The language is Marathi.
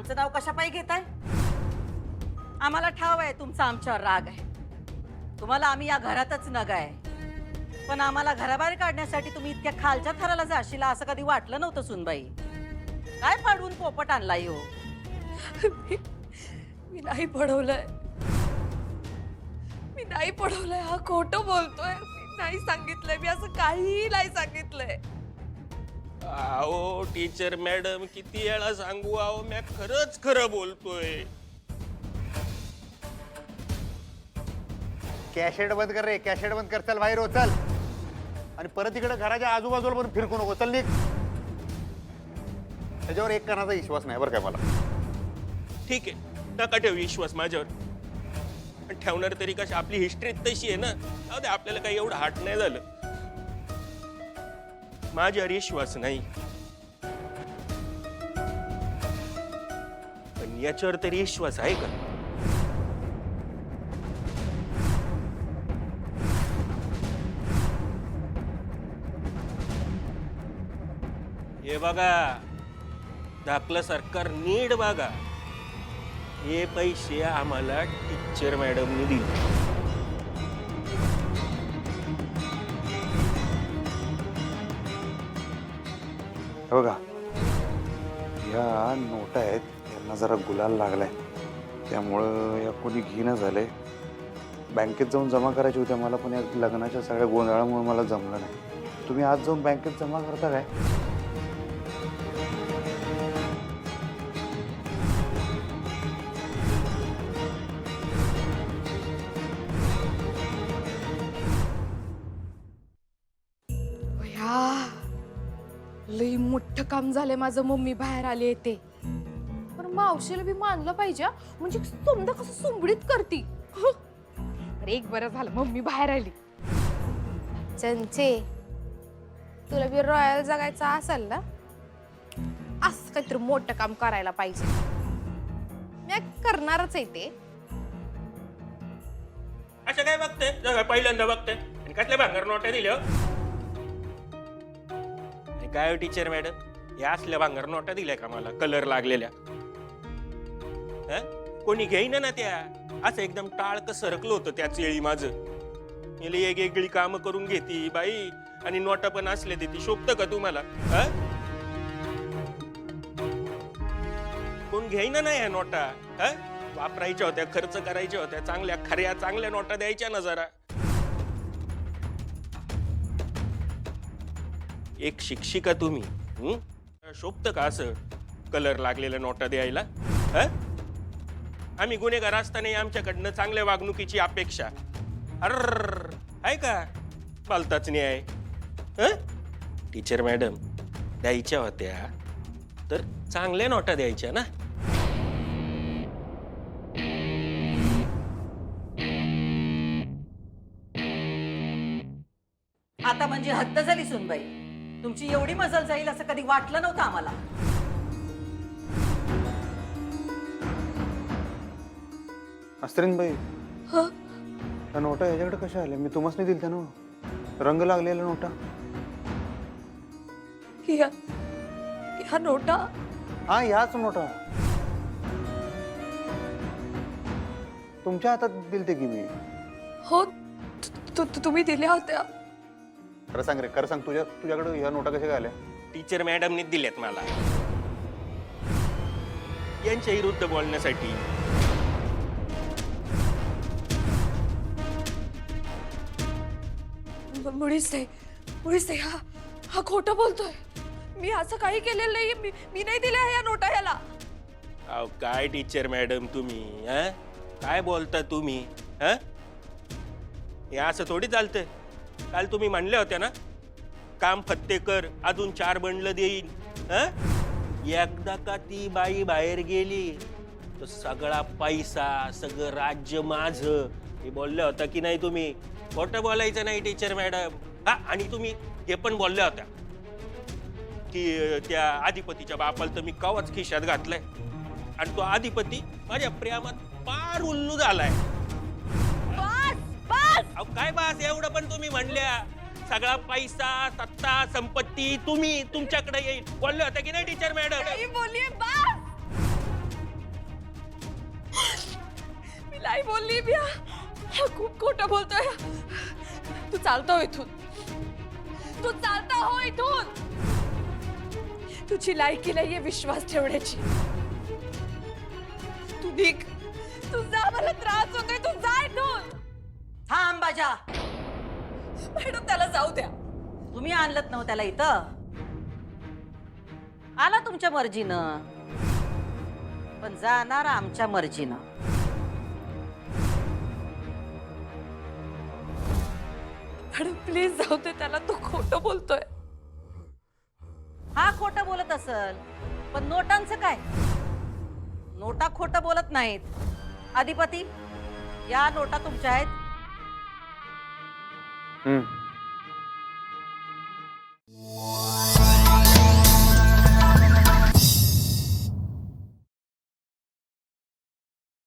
आमचं नाव कशा पायी घेताय? आम्हाला ठाव आहे तुमचा आमच्यावर राग आहे. तुम्हाला आम्ही या घरातच नग आहे. पण आम्हाला घराबाहेर काढण्यासाठी तुम्ही इतक्या खालच्या थराला जाशील असं कधी वाटलं नव्हतं सुनबाई. काय पाडून पोपट आणलाय हो? मी नाही पडवलंय. मी नाही पडवलंय. हा खोटं बोलतोय. मी नाही सांगितलंय. मी असं काहीही नाही सांगितलंय. आओ टीचर मॅडम, किती वेळा सांगू? आओ मी खरंच खरं बोलतोय. कॅशेट बंद कर रे, कॅशेट बंद कर. चल बाहेर हो, चल. आणि परत इकडे घराच्या आजूबाजूला पण फिरकू नको. चल निघ. त्याच्यावर एक कणाचा विश्वास नाही बरं काय मला. ठीक आहे, नका ठेव विश्वास माझ्यावर. पण ठेवणार तरी कशा? आपली हिस्ट्री तशी आहे ना. जाऊ दे, आपल्याला काही एवढं हाट नाही झालं. माझ्यावर विश्वास नाही, पण याच्यावर तरी विश्वास आहे का? हे बघा, धाकलं सरकार नीट बघा. हे पैसे आम्हाला टीचर मॅडमनी दिले. बघा, या नोटा आहेत, यांना जरा गुलाल लागलाय, त्यामुळं या कोणी घेणं झालंय. बँकेत जाऊन जमा करायची होत्या मला, पण या लग्नाच्या सगळ्या गोंधळामुळे मला जमलं नाही. तुम्ही आज जाऊन बँकेत जमा करता काय? लई मोठं काम झालंय माझं. मम्मी बाहेर आली येते, पण मावशीला बी मानलं पाहिजे. म्हणजे समजा कसं सुंबडीत करती. अरे एक बरं झालं मम्मी बाहेर आली. चंचे, तुला बी रॉयल जगायचं असेल ना, असं काहीतरी मोठं काम करायला पाहिजे. मी करणारच आहे ते. असं काय बघते? जगा पहिल्यांदा बघते. आणि कसल्या भांगार नोटा दिल्या? काय टीचर मॅडम, या असल्या भांगार नोटा दिल्या का मला, कलर लागलेल्या? कोणी घेईना ना त्या. असं एकदम टाळकं सरकलं होतं त्याच वेळी माझं. मी एक वेगळी कामं करून घेती बाई, आणि नोटा पण असल्या देती. शोभतं का तुम्हाला? कोण घेईना ना या नोटा. वापरायच्या होत्या, खर्च करायच्या होत्या, चांगल्या खऱ्या चांगल्या नोटा द्यायच्या ना जरा. एक शिक्षिका तुम्ही, शोभतं का असं कलर लागलेल्या नोटा द्यायला? आम्ही गुन्हेगार असताना आमच्याकडनं चांगल्या वागणुकीची अपेक्षा. अर आहे का पालताच न्याय? टीचर मॅडम, द्यायच्या होत्या तर चांगल्या नोटा द्यायच्या ना. आता म्हणजे हद्द झाली सुनबाई. तुमची एवढी मजल जाईल असं कधी वाटलं नव्हतं आम्हाला. अस्त्रीनबाई, त्या नोटा याच्याकडे कशा आल्या? मी तुम्हाला दिल त्या ना, रंग लागलेल्या नोटा. ह्या नोटा? हा, ह्याच नोटा तुमच्या हातात दिलते की मी. हो, तुम्ही दिल्या होत्या. खरं सांग रे, खरं सांग. तुझ्याकडे ह्या नोटा कशा काय आल्या? टीचर मॅडमने दिल्यात मला, यांच्या विरुद्ध बोलण्यासाठी. मुळीच नाही. हा खोटं बोलतोय. मी असं काही केलेलं नाही. मी नाही दिल्या ह्या नोटा ह्याला. अहो काय टीचर मॅडम तुम्ही, काय बोलता तुम्ही? हे असं थोडी चालतंय. काल तुम्ही म्हणल्या होत्या ना, काम फत्ते कर, अजून 4 बंडलं देईन. एकदा का ती बाई बाहेर गेली तर सगळा पैसा, सगळं राज्य माझं, हे बोलल्या होता की नाही तुम्ही? खोटं बोलायचं नाही टीचर मॅडम. आणि तुम्ही हे पण बोलल्या होत्या की त्या अधिपतीच्या बापाला तर मी कवाच खिशात घातलाय, आणि तो अधिपती माझ्या प्रेमात पार उल्लू झालाय. अहो काय बास, एवढं पण तुम्ही म्हणल्या. सगळा पैसा, सत्ता, संपत्ती तुमच्याकडे येईल बोलले होते की नाही टीचर मॅडम? नाही बोलली मी हा खूप खोटं बोलतोय. तू चालता हो इथून, तू चालता हो इथून. तुझी लायकी नाहीये विश्वास ठेवण्याची. तू निघ, तू जा, मला त्रास होतोय. तू जा इथून. थांब बाजा. मॅडम त्याला जाऊ द्या. तुम्ही आणलत नव्ह त्याला इथं. आला तुमच्या मर्जीनं, पण जाणार आमच्या मर्जीनं. मॅडम प्लीज जाऊ दे त्याला. तू खोटं बोलतोय. हा खोटं बोलत असल, पण नोटांचं काय? नोटा खोटं बोलत नाहीत. अधिपती, या नोटा तुमच्या आहेत.